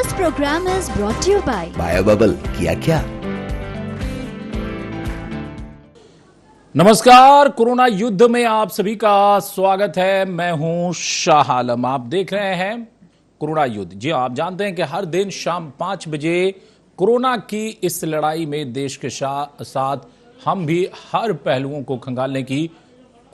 This program is brought to you by bio-bubble किया क्या। नमस्कार, कोरोना युद्ध में आप सभी का स्वागत है। मैं हूं शाह आलम। आप देख रहे हैं कोरोना युद्ध। जी आप जानते हैं कि हर दिन शाम 5 बजे कोरोना की इस लड़ाई में देश के साथ हम भी हर पहलुओं को खंगालने की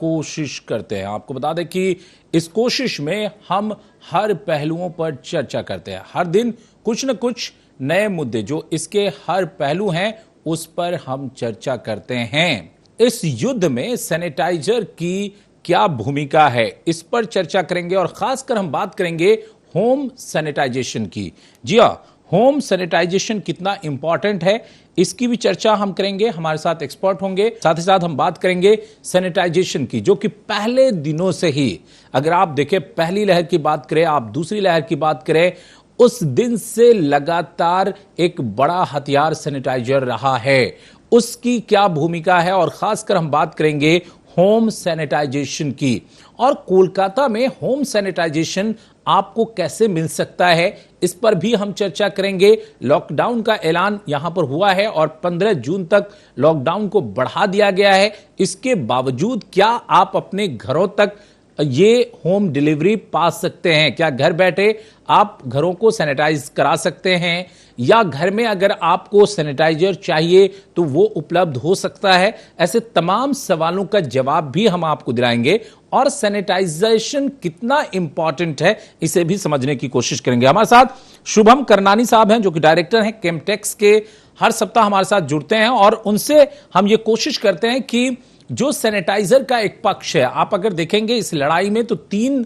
कोशिश करते हैं। आपको बता दें कि इस कोशिश में हम हर पहलुओं पर चर्चा करते हैं। हर दिन कुछ न कुछ नए मुद्दे जो इसके हर पहलू हैं उस पर हम चर्चा करते हैं। इस युद्ध में सैनिटाइजर की क्या भूमिका है, इस पर चर्चा करेंगे और खासकर हम बात करेंगे होम सैनिटाइजेशन की। जी हां, होम सैनिटाइजेशन कितना इंपॉर्टेंट है इसकी भी चर्चा हम करेंगे। हमारे साथ एक्सपर्ट होंगे। साथ ही साथ हम बात करेंगे सैनिटाइजेशन की, जो कि पहले दिनों से ही, अगर आप देखें पहली लहर की बात करें, आप दूसरी लहर की बात करें, उस दिन से लगातार एक बड़ा हथियार सैनिटाइजर रहा है। उसकी क्या भूमिका है और खासकर हम बात करेंगे होम सैनिटाइजेशन की। और कोलकाता में होम सैनिटाइजेशन आपको कैसे मिल सकता है इस पर भी हम चर्चा करेंगे। लॉकडाउन का ऐलान यहां पर हुआ है और 15 जून तक लॉकडाउन को बढ़ा दिया गया है। इसके बावजूद क्या आप अपने घरों तक ये होम डिलीवरी पा सकते हैं? क्या घर बैठे आप घरों को सैनिटाइज करा सकते हैं, या घर में अगर आपको सैनिटाइजर चाहिए तो वो उपलब्ध हो सकता है? ऐसे तमाम सवालों का जवाब भी हम आपको दिलाएंगे और सैनिटाइजेशन कितना इंपॉर्टेंट है इसे भी समझने की कोशिश करेंगे। हमारे साथ शुभम करनानी साहब हैं, जो कि डायरेक्टर हैं केमटेक्स के। हर सप्ताह हमारे साथ जुड़ते हैं और उनसे हम ये कोशिश करते हैं कि जो सैनिटाइजर का एक पक्ष है, आप अगर देखेंगे इस लड़ाई में तो 3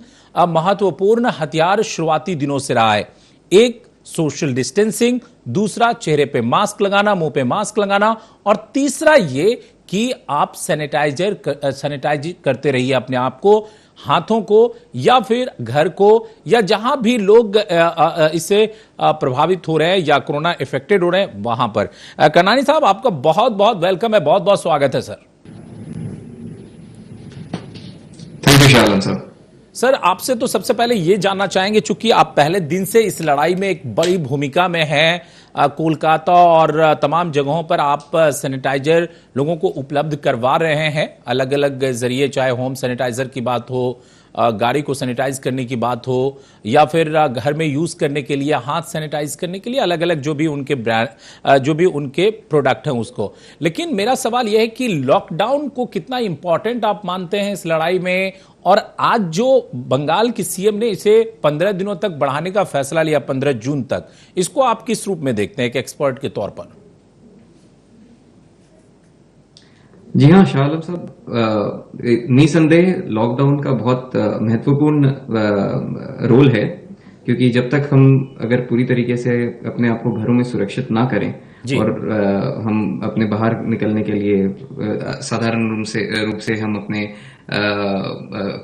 महत्वपूर्ण हथियार शुरुआती दिनों से रहा है। एक सोशल डिस्टेंसिंग, दूसरा चेहरे पे मास्क लगाना, मुंह पे मास्क लगाना, और तीसरा ये कि आप सैनिटाइज करते रहिए अपने आप को, हाथों को या फिर घर को, या जहां भी लोग इससे प्रभावित हो रहे हैं या कोरोना इफेक्टेड हो रहे हैं वहां पर। करनानी साहब, आपका बहुत बहुत वेलकम है, बहुत बहुत स्वागत है सर। थैंक यू शालन साहब। सर, आपसे तो सबसे पहले ये जानना चाहेंगे, चूंकि आप पहले दिन से इस लड़ाई में एक बड़ी भूमिका में हैं, कोलकाता और तमाम जगहों पर आप सैनिटाइजर लोगों को उपलब्ध करवा रहे हैं अलग अलग जरिए, चाहे होम सैनिटाइजर की बात हो, गाड़ी को सैनिटाइज करने की बात हो, या फिर घर में यूज करने के लिए, हाथ सैनिटाइज करने के लिए, अलग अलग जो भी उनके ब्रांड, जो भी उनके प्रोडक्ट हैं उसको। लेकिन मेरा सवाल यह है कि लॉकडाउन को कितना इंपॉर्टेंट आप मानते हैं इस लड़ाई में, और आज जो बंगाल की सीएम ने इसे 15 दिनों तक बढ़ाने का फैसला लिया, 15 जून तक, इसको आप किस रूप में देखते हैं एक एक्सपर्ट के तौर पर? जी हाँ शाह आलम साहब, निसंदेह लॉकडाउन का बहुत महत्वपूर्ण रोल है, क्योंकि जब तक हम अगर पूरी तरीके से अपने आप को घरों में सुरक्षित ना करें और हम अपने बाहर निकलने के लिए साधारण रूप से हम अपने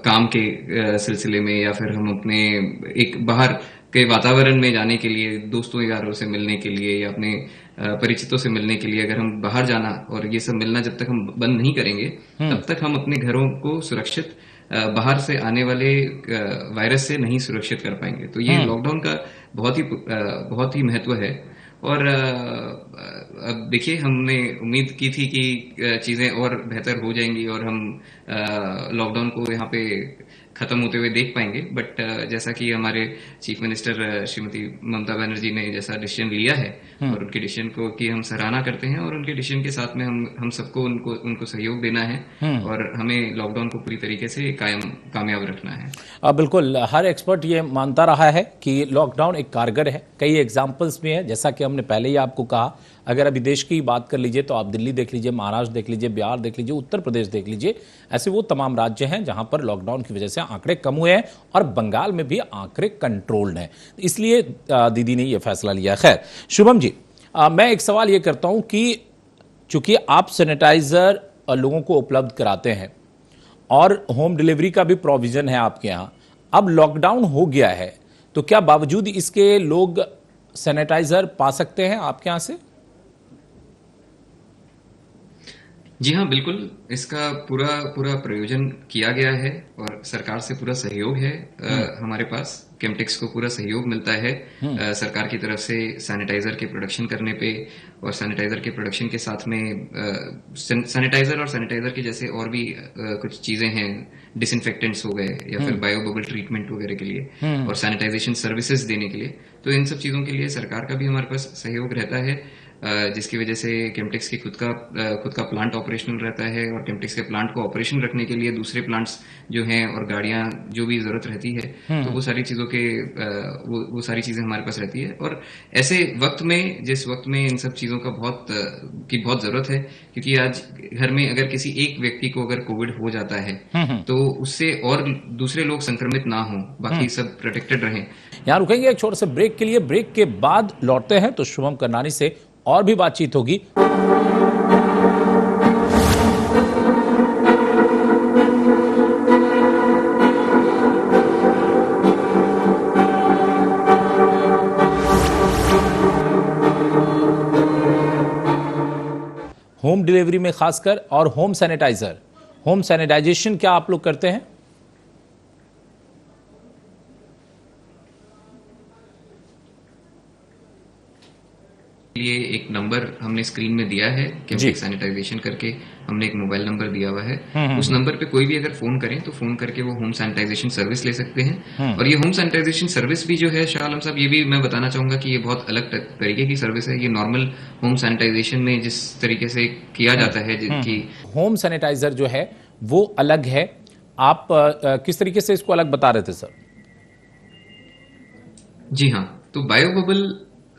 काम के सिलसिले में, या फिर हम अपने एक बाहर के वातावरण में जाने के लिए, दोस्तों यारों से मिलने के लिए या अपने परिचितों से मिलने के लिए, अगर हम बाहर जाना और ये सब मिलना जब तक हम बंद नहीं करेंगे तब तक हम अपने घरों को सुरक्षित बाहर से आने वाले वायरस से नहीं सुरक्षित कर पाएंगे। तो ये लॉकडाउन का बहुत ही महत्व है। और अब देखिए, हमने उम्मीद की थी कि चीजें और बेहतर हो जाएंगी और हम लॉकडाउन को यहाँ पे खत्म होते हुए देख पाएंगे, बट जैसा कि हमारे चीफ मिनिस्टर श्रीमती ममता बनर्जी ने जैसा डिसीजन लिया है, और उनके डिसीजन को की हम सराहना करते हैं, और उनके डिसीजन के साथ में हम सबको उनको सहयोग देना है और हमें लॉकडाउन को पूरी तरीके से कामयाब रखना है। बिल्कुल, हर एक्सपर्ट ये मानता रहा है कि लॉकडाउन एक कारगर है। कई एग्जाम्पल्स भी हैं, जैसा कि हमने पहले ही आपको कहा। अगर अभी देश की बात कर लीजिए तो आप दिल्ली देख लीजिए, महाराष्ट्र देख लीजिए, बिहार देख लीजिए, उत्तर प्रदेश देख लीजिए, ऐसे वो तमाम राज्य हैं जहां पर लॉकडाउन की वजह से आंकड़े कम हुए हैं, और बंगाल में भी आंकड़े कंट्रोल्ड हैं। इसलिए दीदी ने यह फैसला लिया। खैर शुभम जी, मैं एक सवाल ये करता हूं कि चूंकि आप सैनिटाइजर लोगों को उपलब्ध कराते हैं और होम डिलीवरी का भी प्रोविजन है आपके यहां, अब लॉकडाउन हो गया है, तो क्या बावजूद इसके लोग सैनिटाइजर पा सकते हैं आपके यहां से? जी हाँ, बिल्कुल। इसका पूरा पूरा प्रयोजन किया गया है और सरकार से पूरा सहयोग है। हमारे पास केमटेक्स को पूरा सहयोग मिलता है सरकार की तरफ से सैनिटाइजर के प्रोडक्शन करने पे, और सैनिटाइजर के प्रोडक्शन के साथ में सैनिटाइजर और सैनिटाइजर के जैसे और भी कुछ चीजें हैं, डिसइंफेक्टेंट्स हो गए या फिर बायो बबल ट्रीटमेंट वगैरह के लिए और सैनिटाइजेशन सर्विसेज देने के लिए। तो इन सब चीजों के लिए सरकार का भी हमारे पास सहयोग रहता है, जिसकी वजह से केमटेक्स की खुद का प्लांट ऑपरेशनल रहता है, और केमटेक्स के प्लांट को ऑपरेशन रखने के लिए दूसरे प्लांट्स जो हैं और गाड़ियां जो भी जरूरत रहती है, तो वो सारी चीजों के वो सारी चीजें हमारे पास रहती है। और ऐसे वक्त में, जिस वक्त में इन सब चीजों का बहुत जरूरत है, क्योंकि आज घर में अगर किसी एक व्यक्ति को अगर कोविड हो जाता है तो उससे और दूसरे लोग संक्रमित ना हो, बाकी सब प्रोटेक्टेड रहें। यहाँ रुकेंगे एक छोटे से ब्रेक के लिए। ब्रेक के बाद लौटते हैं तो शुभम करनानी से और भी बातचीत होगी। होम डिलीवरी में खासकर, और होम सैनिटाइजर, होम सैनिटाइजेशन क्या आप लोग करते हैं? लिए एक नंबर हमने स्क्रीन में दिया है, केमटेक्स सैनिटाइजेशन करके हमने एक मोबाइल नंबर दिया हुआ है। उस नंबर पे कोई भी अगर फोन करें तो फोन करके वो होम सैनिटाइजेशन सर्विस ले सकते हैं। और ये होम सैनिटाइजेशन सर्विस भी जो है शाह आलम साहब, ये भी मैं बताना चाहूंगा कि ये बहुत अलग तरीके की सर्विस है। ये नॉर्मल होम सैनिटाइजेशन में जिस तरीके से किया जाता है, जिनकी होम सैनिटाइजर जो है वो अलग है। आप किस तरीके से इसको अलग बता रहे थे सर? जी हाँ, तो बायो बबल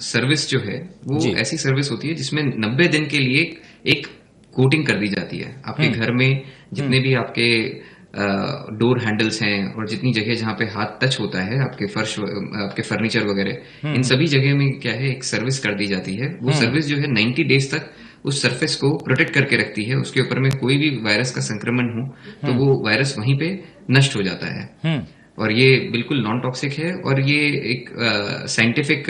सर्विस जो है वो ऐसी सर्विस होती है जिसमें 90 दिन के लिए एक कोटिंग कर दी जाती है। आपके घर में जितने भी आपके डोर हैंडल्स हैं और जितनी जगह जहां पे हाथ टच होता है, आपके फर्श, आपके फर्नीचर वगैरह, इन सभी जगह में क्या है, एक सर्विस कर दी जाती है। वो सर्विस जो है 90 डेज तक उस सरफेस को प्रोटेक्ट करके रखती है। उसके ऊपर में कोई भी वायरस का संक्रमण हो तो वो वायरस वहीं पे नष्ट हो जाता है। और ये बिल्कुल नॉन टॉक्सिक है, और ये एक साइंटिफिक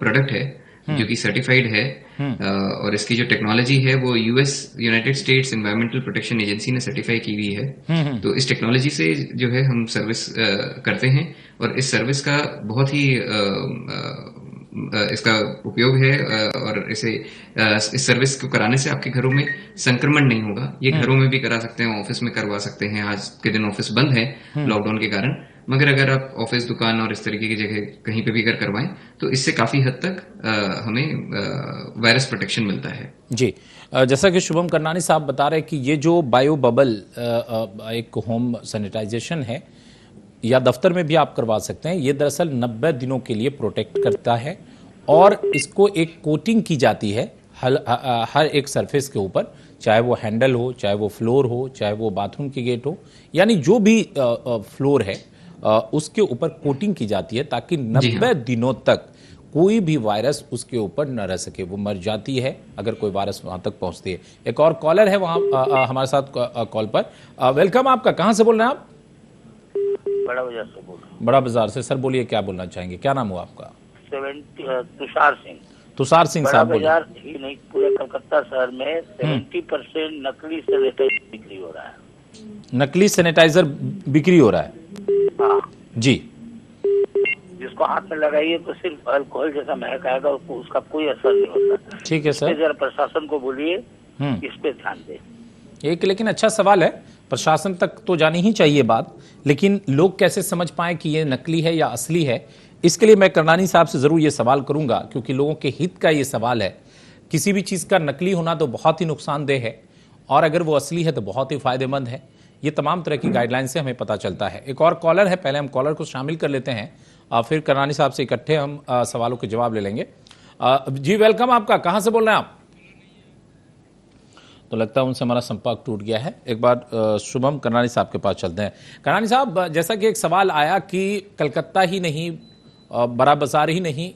प्रोडक्ट है जो कि सर्टिफाइड है। और इसकी जो टेक्नोलॉजी है वो United states environmental protection agency ने सर्टिफाई की हुई है। तो इस टेक्नोलॉजी से जो है हम सर्विस करते हैं, और इस सर्विस का बहुत ही इसका उपयोग है। और इस सर्विस को कराने से आपके घरों में संक्रमण नहीं होगा। ये घरों में भी करा सकते हैं, ऑफिस में करवा सकते हैं। आज के दिन ऑफिस बंद है लॉकडाउन के कारण, मगर अगर आप ऑफिस, दुकान और इस तरीके की जगह कहीं पे भी अगर करवाएं तो इससे काफी हद तक हमें वायरस प्रोटेक्शन मिलता है। जी, जैसा कि शुभम करनानी साहब बता रहे हैं कि ये जो बायो बबल एक होम सैनिटाइजेशन है, या दफ्तर में भी आप करवा सकते हैं, ये दरअसल 90 दिनों के लिए प्रोटेक्ट करता है, और इसको एक कोटिंग की जाती है हर एक सरफेस के ऊपर, चाहे वो हैंडल हो, चाहे वो फ्लोर हो, चाहे वो बाथरूम की गेट हो, यानी जो भी फ्लोर है उसके ऊपर कोटिंग की जाती है, ताकि 90 दिनों तक कोई भी वायरस उसके ऊपर न रह सके। वो मर जाती है अगर कोई वायरस वहां तक पहुंचती है। एक और कॉलर है वहां हमारे साथ कॉल पर। वेलकम आपका, कहां से बोल रहे हैं आप? बड़ा बाजार से बोल रहा हूं। बड़ा बाजार से। सर बोलिए, क्या बोलना चाहेंगे? क्या नाम हुआ आपका? तुषार सिंह। तुषार सिंह साहब बोलिए। बाजार ही नहीं, पूरे कलकत्ता शहर में 70% नकली सैनिटाइजर बिक्री हो रहा है। नकली सैनिटाइजर बिक्री हो रहा है? हाँ जी। जिसको हाथ में लगाइए तो सिर्फ अल्कोहल जैसा महक आएगा, उसका कोई असर नहीं होता। ठीक है सर। जरा प्रशासन को बोलिए इस पे ध्यान दे। एक लेकिन अच्छा सवाल है, प्रशासन तक तो जानी ही चाहिए बात, लेकिन लोग कैसे समझ पाए कि ये नकली है या असली है? इसके लिए मैं करनानी साहब से जरूर ये सवाल करूंगा, क्योंकि लोगों के हित का ये सवाल है। किसी भी चीज का नकली होना तो बहुत ही नुकसानदेह है, और अगर वो असली है तो बहुत ही फायदेमंद है। ये तमाम तरह की गाइडलाइन से हमें पता चलता है। एक और कॉलर है, पहले हम कॉलर को शामिल कर लेते हैं, फिर करनानी साहब से इकट्ठे हम सवालों के जवाब ले लेंगे। जी वेलकम आपका, कहां से बोल रहे हैं आप? तो लगता है उनसे हमारा संपर्क टूट गया है। एक बार शुभम करनानी साहब के पास चलते हैं। करनानी साहब, जैसा कि एक सवाल आया कि कलकत्ता ही नहीं, बड़ा बाजार ही नहीं,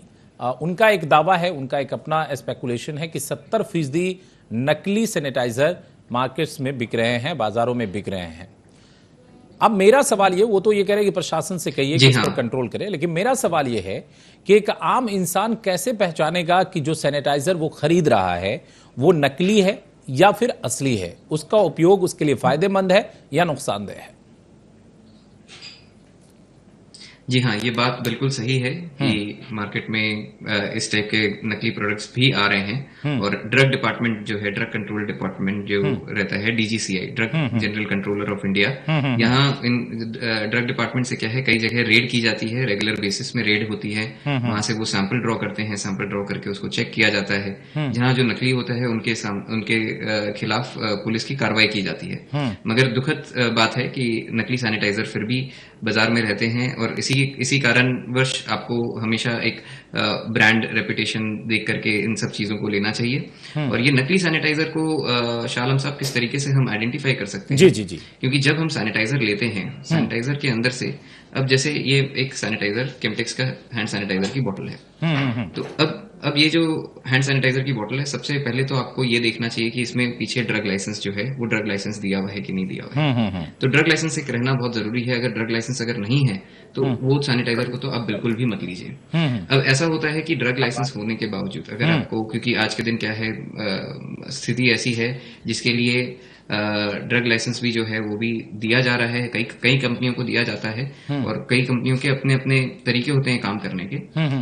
उनका एक दावा है, उनका एक अपना स्पेकुलेशन है कि 70% नकली सैनिटाइजर मार्केट्स में बिक रहे हैं, बाजारों में बिक रहे हैं। अब मेरा सवाल ये, वो तो ये कह रहे हैं कि प्रशासन से कहिए कि इस पर कंट्रोल करे, लेकिन मेरा सवाल ये है कि एक आम इंसान कैसे पहचानेगा कि जो सैनिटाइजर वो खरीद रहा है वो नकली है या फिर असली है, उसका उपयोग उसके लिए फायदेमंद है या नुकसानदेह है? जी हाँ, ये बात बिल्कुल सही है कि मार्केट में इस टाइप के नकली प्रोडक्ट्स भी आ रहे हैं और ड्रग डिपार्टमेंट जो है, ड्रग कंट्रोल डिपार्टमेंट जो रहता है, DGCI, drug general controller of India, यहाँ इन ड्रग डिपार्टमेंट से क्या है, कई जगह रेड की जाती है, रेगुलर बेसिस में रेड होती है, वहां से वो सैंपल ड्रॉ करते हैं, सैंपल ड्रॉ करके उसको चेक किया जाता है, जहाँ जो नकली होता है उनके खिलाफ पुलिस की कार्रवाई की जाती है। मगर दुखद बात है कि नकली सैनिटाइजर फिर भी बाजार में रहते हैं और इसी कारणवश आपको हमेशा एक ब्रांड रेपुटेशन देख करके इन सब चीजों को लेना चाहिए। और ये नकली सैनिटाइजर को शाह आलम साहब किस तरीके से हम आइडेंटिफाई कर सकते हैं? जी। क्योंकि जब हम सैनिटाइजर लेते हैं, सैनिटाइजर के अंदर से, अब जैसे ये एक सैनिटाइजर केमटेक्स का हैंड सैनिटाइजर की बोतल है, तो अब ये जो हैंड सैनिटाइजर की बोतल है, सबसे पहले तो आपको ये देखना चाहिए कि इसमें पीछे ड्रग लाइसेंस जो है वो ड्रग लाइसेंस दिया हुआ है कि नहीं दिया हुआ है। तो ड्रग लाइसेंस एक रहना बहुत जरूरी है। अगर ड्रग लाइसेंस अगर नहीं है तो वो सैनिटाइजर को तो आप बिल्कुल भी मत लीजिए। अब ऐसा होता है कि ड्रग लाइसेंस होने के बावजूद अगर आपको, क्योंकि आज के दिन क्या है, स्थिति ऐसी है जिसके लिए ड्रग लाइसेंस भी जो है वो भी दिया जा रहा है, कई कंपनियों को दिया जाता है और कई कंपनियों के अपने अपने तरीके होते हैं काम करने के।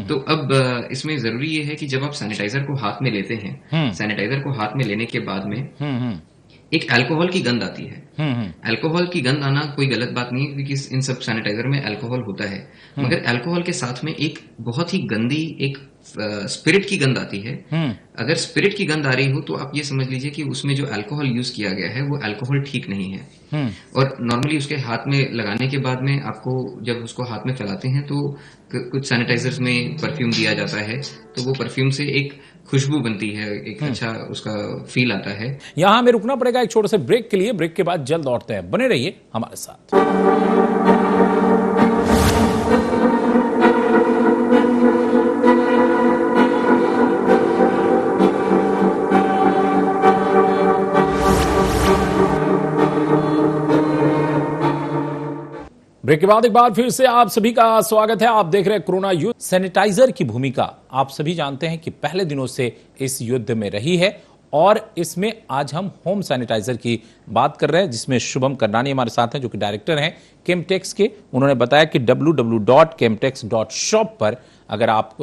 तो अब इसमें जरूरी ये है कि जब आप सैनिटाइजर को हाथ में लेते हैं, सैनिटाइजर को हाथ में लेने के बाद में एक अल्कोहल की गंध आती है। अल्कोहल की गंध आना कोई गलत बात नहीं है, क्योंकि इन सब सैनिटाइजर में अल्कोहल होता है, मगर अल्कोहल के साथ में एक बहुत ही गंदी एक स्पिरिट की गंध आती है। अगर स्पिरिट की गंध आ रही हो तो आप ये समझ लीजिए कि उसमें जो अल्कोहल यूज किया गया है वो अल्कोहल ठीक नहीं है। और नॉर्मली उसके हाथ में लगाने के बाद में आपको जब उसको हाथ में फैलाते हैं तो कुछ सैनिटाइजर्स में परफ्यूम दिया जाता है, तो वो परफ्यूम से एक खुशबू बनती है, एक अच्छा उसका फील आता है। यहां हमें रुकना पड़ेगा एक छोटे से ब्रेक के लिए। ब्रेक के बाद जल्द लौटते हैं, बने रहिए हमारे साथ। ब्रेक के बाद एक बार फिर से आप सभी का स्वागत है। आप देख रहे हैं कोरोना युद्ध। सैनिटाइजर की भूमिका आप सभी जानते हैं कि पहले दिनों से इस युद्ध में रही है और इसमें आज हम होम सैनिटाइजर की बात कर रहे हैं, जिसमें शुभम करनानी हमारे साथ हैं जो कि डायरेक्टर हैं केमटेक्स के। उन्होंने बताया कि www.chemtex.shop पर अगर आप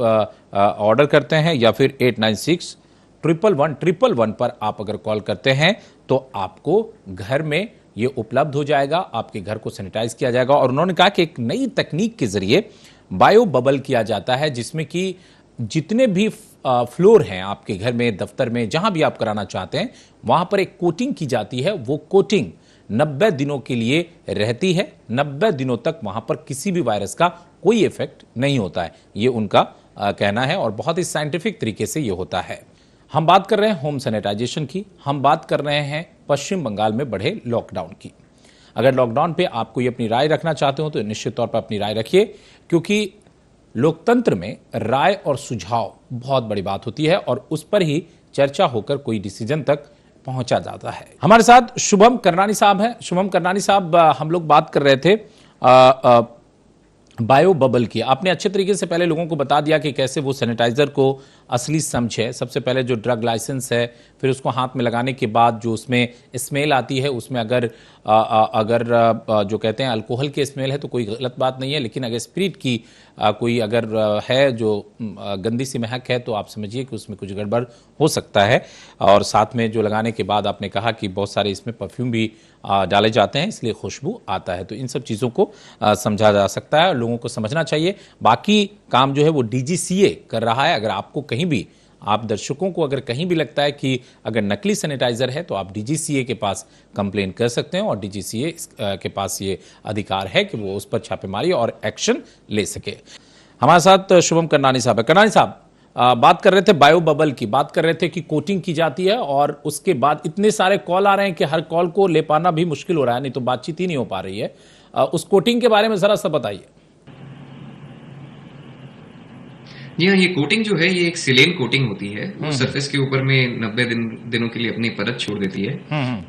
ऑर्डर करते हैं या फिर 896-111-111 पर आप अगर कॉल करते हैं तो आपको घर में ये उपलब्ध हो जाएगा, आपके घर को सैनिटाइज किया जाएगा। और उन्होंने कहा कि एक नई तकनीक के जरिए बायो बबल किया जाता है, जिसमें कि जितने भी फ्लोर हैं आपके घर में, दफ्तर में, जहां भी आप कराना चाहते हैं, वहां पर एक कोटिंग की जाती है। वो कोटिंग 90 दिनों के लिए रहती है। 90 दिनों तक वहां पर किसी भी वायरस का कोई इफेक्ट नहीं होता है, ये उनका कहना है और बहुत ही साइंटिफिक तरीके से ये होता है। हम बात कर रहे हैं होम सैनिटाइजेशन की, हम बात कर रहे हैं पश्चिम बंगाल में बढ़े लॉकडाउन की। अगर लॉकडाउन पे आप कोई अपनी राय रखना चाहते हो तो निश्चित तौर पर अपनी राय रखिए, क्योंकि लोकतंत्र में राय और सुझाव बहुत बड़ी बात होती है और उस पर ही चर्चा होकर कोई डिसीजन तक पहुंचा जाता है। हमारे साथ शुभम करनानी साहब हैं। शुभम करनानी साहब, हम लोग बात कर रहे थे बायो बबल की। आपने अच्छे तरीके से पहले लोगों को बता दिया कि कैसे वो सैनिटाइजर को असली समझे। सबसे पहले जो ड्रग लाइसेंस है, फिर उसको हाथ में लगाने के बाद जो उसमें स्मेल आती है, उसमें अगर जो कहते हैं अल्कोहल की स्मेल है तो कोई गलत बात नहीं है, लेकिन अगर स्पिरिट की कोई अगर है जो गंदी सी महक है तो आप समझिए कि उसमें कुछ गड़बड़ हो सकता है। और साथ में जो लगाने के बाद आपने कहा कि बहुत सारे इसमें परफ्यूम भी डाले जाते हैं, इसलिए खुशबू आता है। तो इन सब चीज़ों को समझा जा सकता है, लोगों को समझना चाहिए। बाकी काम जो है वो डीजीसीए कर रहा है। अगर आपको कहीं भी, आप दर्शकों को अगर कहीं भी लगता है कि अगर नकली सैनिटाइजर है तो आप डीजीसीए के पास कंप्लेन कर सकते हैं और डीजीसीए के पास ये अधिकार है कि वो उस पर छापेमारी और एक्शन ले सके। हमारे साथ शुभम करनानी साहब है। करनानी साहब, बात कर रहे थे बायो बबल की, बात कर रहे थे कि कोटिंग की जाती है और उसके बाद इतने सारे कॉल आ रहे हैं कि हर कॉल को ले पाना भी मुश्किल हो रहा है, नहीं तो बातचीत ही नहीं हो पा रही है। उस कोटिंग के बारे में जरा सा बताइए। जी हाँ, ये कोटिंग जो है ये एक सिलेन कोटिंग होती है। वो सरफेस के ऊपर में 90 दिनों के लिए अपनी परत छोड़ देती है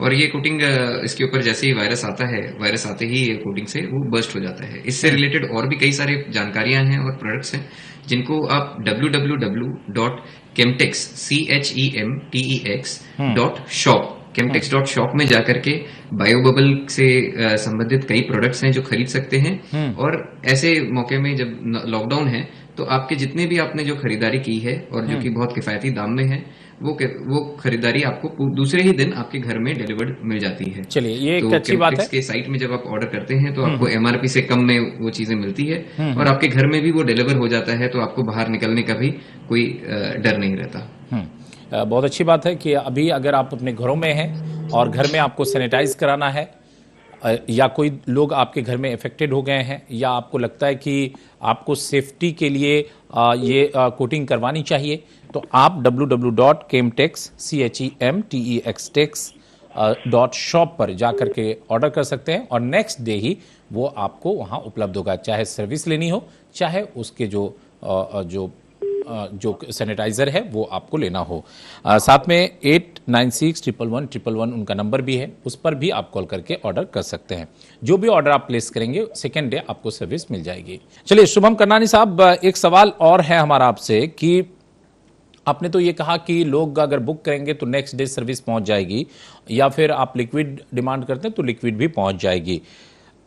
और ये कोटिंग इसके ऊपर जैसे ही वायरस आता है, वायरस आते ही ये कोटिंग से वो बर्स्ट हो जाता है। इससे रिलेटेड और भी कई सारे जानकारियां हैं और प्रोडक्ट्स हैं जिनको आप www.chemtex.shop chemtex.shop में जाकर के बायोबबल से संबंधित कई प्रोडक्ट्स हैं जो खरीद सकते हैं। और ऐसे मौके में जब लॉकडाउन है तो आपके जितने भी आपने जो खरीदारी की है और जो कि बहुत किफायती दाम में है वो खरीदारी आपको दूसरे ही दिन आपके घर में डिलीवर्ड मिल जाती है। चलिए, ये एक अच्छी बात है। के साइट में जब आप ऑर्डर करते हैं तो आपको एमआरपी से कम में वो चीजें मिलती है और आपके घर में भी वो डिलीवर हो जाता है, तो आपको बाहर निकलने का भी कोई डर नहीं रहता। बहुत अच्छी बात है कि अभी अगर आप अपने घरों में हैं और घर में आपको सैनिटाइज कराना है या कोई लोग आपके घर में अफेक्टेड हो गए हैं या आपको लगता है कि आपको सेफ्टी के लिए ये कोटिंग करवानी चाहिए, तो आप www.chemtex.shop पर जाकर के ऑर्डर कर सकते हैं और नेक्स्ट डे ही वो आपको वहां उपलब्ध होगा, चाहे सर्विस लेनी हो चाहे उसके जो सैनिटाइजर है वो आपको लेना हो। साथ में 89611111 उनका नंबर भी है, उस पर भी आप कॉल करके ऑर्डर कर सकते हैं। जो भी ऑर्डर आप प्लेस करेंगे सेकेंड डे आपको सर्विस मिल जाएगी। चलिए शुभम करनानी साहब, एक सवाल और है हमारा आपसे कि आपने तो ये कहा कि लोग अगर बुक करेंगे तो नेक्स्ट डे सर्विस पहुंच जाएगी या फिर आप लिक्विड डिमांड करते हैं तो लिक्विड भी पहुंच जाएगी।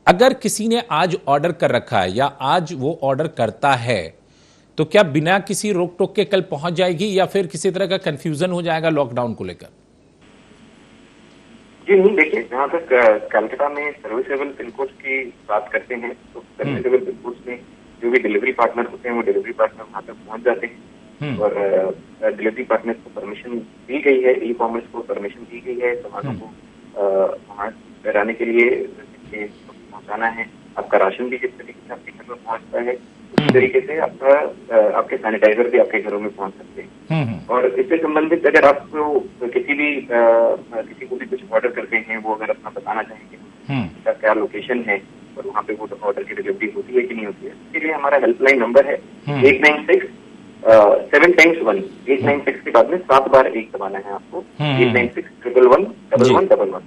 अगर किसी ने आज ऑर्डर कर रखा है या आज वो ऑर्डर करता है तो क्या बिना किसी रोक टोक के कल पहुंच जाएगी या फिर किसी तरह का कंफ्यूजन हो जाएगा लॉकडाउन को लेकर? जी नहीं, देखिए, जहाँ तक कलकत्ता में सर्विसेबल पिन कोड की बात करते हैं तो सर्विसेबल पिन कोड में जो भी डिलीवरी पार्टनर होते हैं वो डिलीवरी पार्टनर वहाँ तक पहुंच जाते हैं और डिलीवरी पार्टनर को परमिशन दी गई है, ई कॉमर्स को परमिशन दी गई है सामानों को वहाँ कराने के लिए पहुँचाना है। आपका राशन भी जिस तरीके से आपके घर में पहुँचता है उसी तरीके से आपके सैनिटाइजर भी आपके घरों में पहुंच सकते हैं। और इससे संबंधित अगर आपको किसी को भी कुछ ऑर्डर करते हैं, वो अगर अपना बताना चाहेंगे इसका क्या लोकेशन है और वहाँ पे वो ऑर्डर की डिलीवरी होती है कि नहीं होती है, इसके लिए हमारा हेल्पलाइन नंबर है 896-7×1। 896 के बाद में 7 बार 1 दबाना है आपको। 896-111-1111।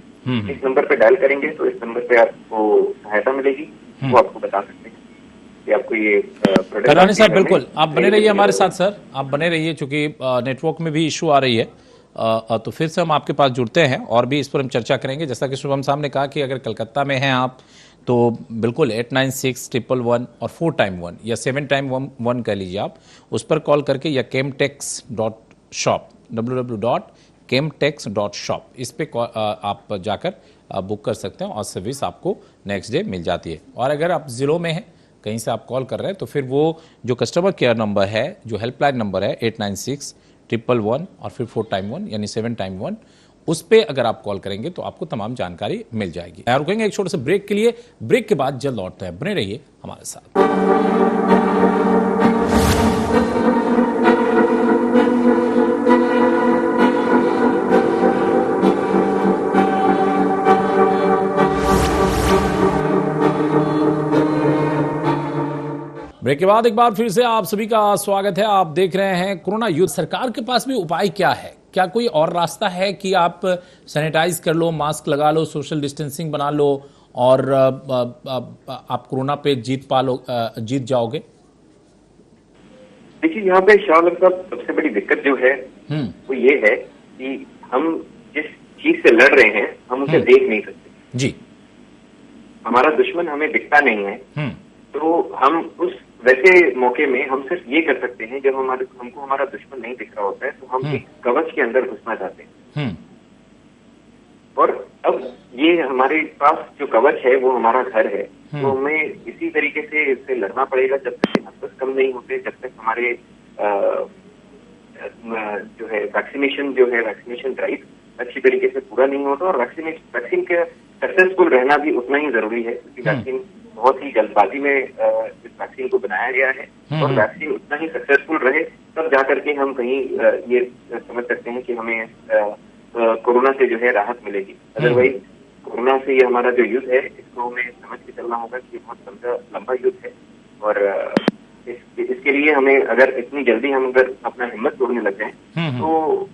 इस नंबर पे डायल करेंगे तो इस नंबर पे आपको सहायता मिलेगी, वो आपको बता सकते हैं कि आपको ये करनानी साहब बिल्कुल आप बने रहिए हमारे साथ सर, आप बने रहिए, चूंकि नेटवर्क में भी इशू आ रही है तो फिर से हम आपके पास जुड़ते हैं और भी इस पर हम चर्चा करेंगे। जैसा कि शुभम साहब ने कहा कि अगर कलकत्ता में हैं आप तो बिल्कुल 896-111 और 4x1 या 7x1 कह लीजिए आप, उस पर कॉल करके या chemtex.shop www.chemtex.shop इस पे आप जाकर बुक कर सकते हैं और सर्विस आपको नेक्स्ट डे मिल जाती है। और अगर आप जिलों में हैं, कहीं से आप कॉल कर रहे हैं, तो फिर वो जो कस्टमर केयर नंबर है, जो हेल्पलाइन नंबर है 896-111 और फिर 4x1 यानी 7x1, उस पे अगर आप कॉल करेंगे तो आपको तमाम जानकारी मिल जाएगी। रुकेंगे एक छोटे से ब्रेक के लिए, ब्रेक के बाद जल्द लौटते हैं, बने रहिए हमारे साथ। ब्रेक के बाद एक बार फिर से आप सभी का स्वागत है। आप देख रहे हैं कोरोना युद्ध। सरकार के पास भी उपाय क्या है? क्या कोई और रास्ता है कि आप सैनिटाइज कर लो, मास्क लगा लो, सोशल डिस्टेंसिंग बना लो और आप कोरोना पे जीत जाओगे? देखिए, यहाँ पे शाह साहब सबसे बड़ी दिक्कत जो है वो ये है कि हम जिस चीज से लड़ रहे हैं हम उसे देख नहीं सकते जी। हमारा दुश्मन हमें दिखता नहीं है, तो हम उस वैसे मौके में हम सिर्फ ये कर सकते हैं जब हमको हमारा दुश्मन नहीं दिख रहा होता है तो हम एक कवच के अंदर घुसना चाहते हैं। और अब ये हमारे पास जो कवच है वो हमारा घर है, तो हमें इसी तरीके से इससे लड़ना पड़ेगा जब तक नंबर कम नहीं होते, जब तक हमारे वैक्सीनेशन ड्राइव अच्छी तरीके से पूरा नहीं होता। और वैक्सीन के सक्सेसफुल रहना भी उतना ही जरूरी है, क्योंकि वैक्सीन बहुत ही जल्दबाजी में इस वैक्सीन को बनाया गया है और वैक्सीन उतना ही सक्सेसफुल रहे तब जाकर के हम कहीं ये समझ सकते हैं कि हमें कोरोना से जो है राहत मिलेगी। अदरवाइज कोरोना से ये हमारा जो युद्ध है इसको हमें समझ के चलना होगा कि ये बहुत लंबा युद्ध है और इसके लिए हमें अगर इतनी जल्दी हम अगर अपना हिम्मत तोड़ने लग जाए तो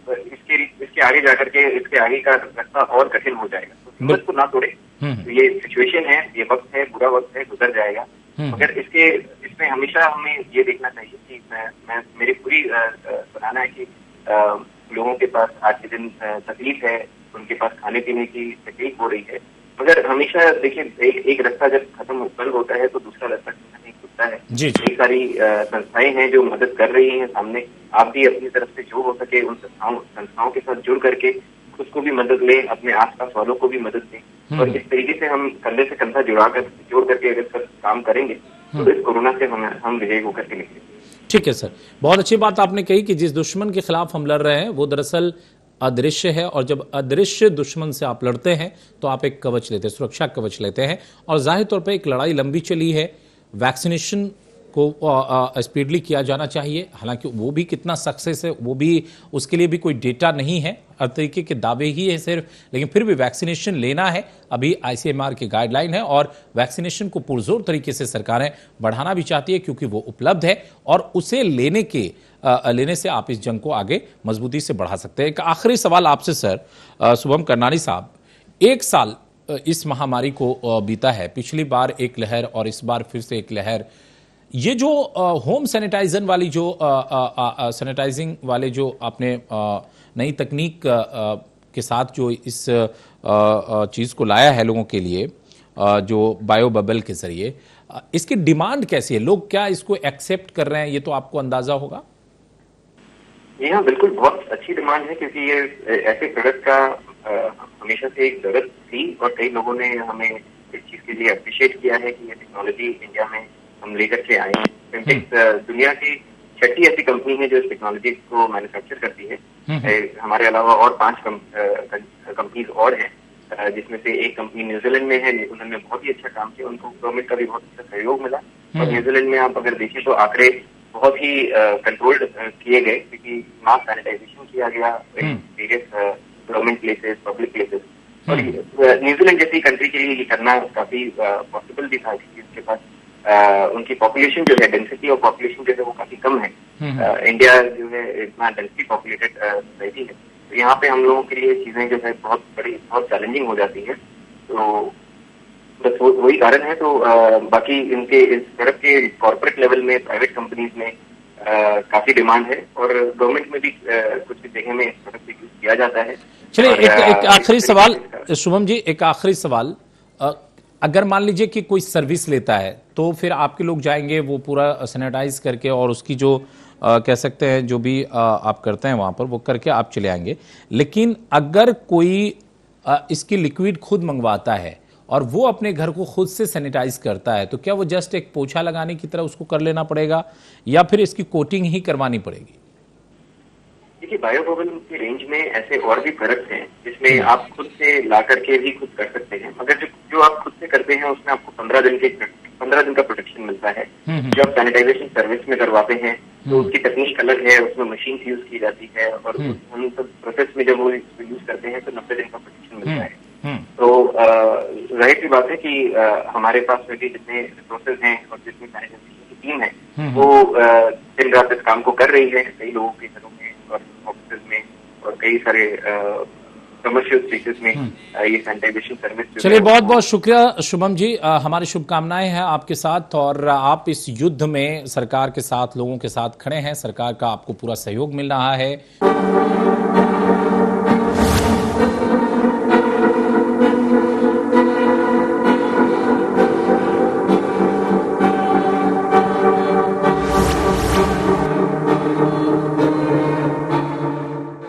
इसके आगे जाकर के इसके आगे का रास्ता और कठिन हो जाएगा। तो हिम्मत को ना तोड़े। तो ये सिचुएशन है, ये वक्त है, बुरा वक्त है, गुजर जाएगा। मगर इसमें हमेशा हमें ये देखना चाहिए कि मैं मेरी पूरी बनाना है कि लोगों के पास आज के दिन तकलीफ है, उनके पास खाने पीने की तकलीफ हो रही है। मगर हमेशा देखिए एक रास्ता जब बंद होता है तो दूसरा रास्ता नहीं खुलता है। कई सारी संस्थाएं हैं जो मदद कर रही हैं सामने। आप भी अपनी तरफ से जो हो सके उन संस्थाओं के साथ जुड़ करके खुद को भी मदद लें, अपने आसपास वालों को भी मदद दें। और इस तरीके से हम कंधे से कंधा जोड़ करके अगर सब काम करेंगे तो इस कोरोना से हम विजयी होकर के निकलेंगे। ठीक है सर, बहुत अच्छी बात आपने कही कि जिस दुश्मन के खिलाफ हम लड़ रहे हैं वो दरअसल अदृश्य है, और जब अदृश्य दुश्मन से आप लड़ते हैं तो आप एक कवच लेते हैं, सुरक्षा कवच लेते हैं। और जाहिर तौर पे एक लड़ाई लंबी चली है, वैक्सीनेशन को स्पीडली किया जाना चाहिए। हालांकि वो भी कितना सक्सेस है वो भी, उसके लिए भी कोई डेटा नहीं है, हर तरीके के दावे ही है सिर्फ, लेकिन फिर भी वैक्सीनेशन लेना है। अभी ICMR की गाइडलाइन है और वैक्सीनेशन को पुरजोर तरीके से सरकारें बढ़ाना भी चाहती है क्योंकि वो उपलब्ध है और उसे लेने से आप इस जंग को आगे मजबूती से बढ़ा सकते हैं। एक आखिरी सवाल आपसे सर, शुभम करनानी साहब, 1 साल इस महामारी को बीता है, पिछली बार एक लहर और इस बार फिर से एक लहर। ये जो होम सैनिटाइजिंग वाले जो आपने नई तकनीक के साथ जो इस चीज को लाया है लोगों के लिए, जो बायो बबल के जरिए, इसकी डिमांड कैसी है? लोग क्या इसको एक्सेप्ट कर रहे हैं? ये तो आपको अंदाजा होगा। जी हाँ, बिल्कुल बहुत अच्छी डिमांड है क्योंकि ये ऐसे प्रोडक्ट का हमेशा से एक जरूरत थी और कई लोगों ने हमें इस चीज के लिए अप्रिशिएट किया है कि ये टेक्नोलॉजी इंडिया में हम लेकर के आए हैं। सिम्टेक्स दुनिया की 6ठी ऐसी कंपनी है जो इस टेक्नोलॉजी को मैन्युफैक्चर करती है। हमारे अलावा और 5 कंपनीज और हैं, जिसमें से एक कंपनी न्यूजीलैंड में है, उन्होंने बहुत ही अच्छा काम किया, उनको गवर्नमेंट का भी बहुत अच्छा सहयोग मिला। और न्यूजीलैंड में आप अगर देखें तो आंकड़े बहुत ही कंट्रोल्ड किए गए क्योंकि मास सैनिटाइजेशन किया गया various government places, public places. और न्यूजीलैंड जैसी कंट्री के लिए ये करना काफी पॉसिबल भी था क्योंकि उसके पास उनकी पॉपुलेशन जो है, डेंसिटी ऑफ पॉपुलेशन जो है वो काफी कम है। इंडिया जो है इतना डेंसिटी पॉपुलेटेड सोसाइटी है, तो यहाँ पे हम लोगों के लिए चीजें जो है बहुत चैलेंजिंग हो जाती है। तो बस वही कारण है। तो बाकी इनके इस प्रोडक्ट के कॉर्पोरेट लेवल में, प्राइवेट कंपनीज में काफी डिमांड है और गवर्नमेंट में भी कुछ जगह में इस प्रोडक्ट यूज किया जाता है। चलिए एक आखिरी सवाल शुभम जी, एक आखिरी सवाल, अगर मान लीजिए कि कोई सर्विस लेता है तो फिर आपके लोग जाएंगे वो पूरा सैनिटाइज करके और उसकी जो कह सकते हैं जो भी आप करते हैं वहां पर वो करके आप चले आएंगे। लेकिन अगर कोई इसकी लिक्विड खुद मंगवाता है और वो अपने घर को खुद से सैनिटाइज करता है तो क्या वो जस्ट एक पोछा लगाने की तरह उसको कर लेना पड़ेगा या फिर इसकी कोटिंग ही करवानी पड़ेगी? देखिए, बायोबबल की रेंज में ऐसे और भी प्रोडक्ट्स हैं जिसमें आप खुद से ला करके भी खुद कर सकते हैं, मगर जो आप खुद से करते हैं उसमें आपको 15 दिन का प्रोटेक्शन मिलता है। जो आप सैनिटाइजेशन सर्विस में करवाते हैं तो उसकी तकनीक अलग है, उसमें मशीन यूज की जाती है और उन सब प्रोसेस में जब वो यूज करते हैं तो 90 दिन का प्रोटेक्शन मिलता है। तो जाहिर सी बात है कि हमारे पास में भी जितने रिसोर्सेज हैं और जितनी सैनिटाइजेशन की टीम है वो दिन रात इस काम को कर रही है, कई लोगों के घरों में और ऑफिस में और कई सारे कमर्शियल स्पेसेस में ये सैनिटाइजेशन सर्विस। चलिए, बहुत बहुत शुक्रिया शुभम जी, हमारी शुभकामनाएं हैं आपके साथ और आप इस युद्ध में सरकार के साथ, लोगों के साथ खड़े हैं, सरकार का आपको पूरा सहयोग मिल रहा है।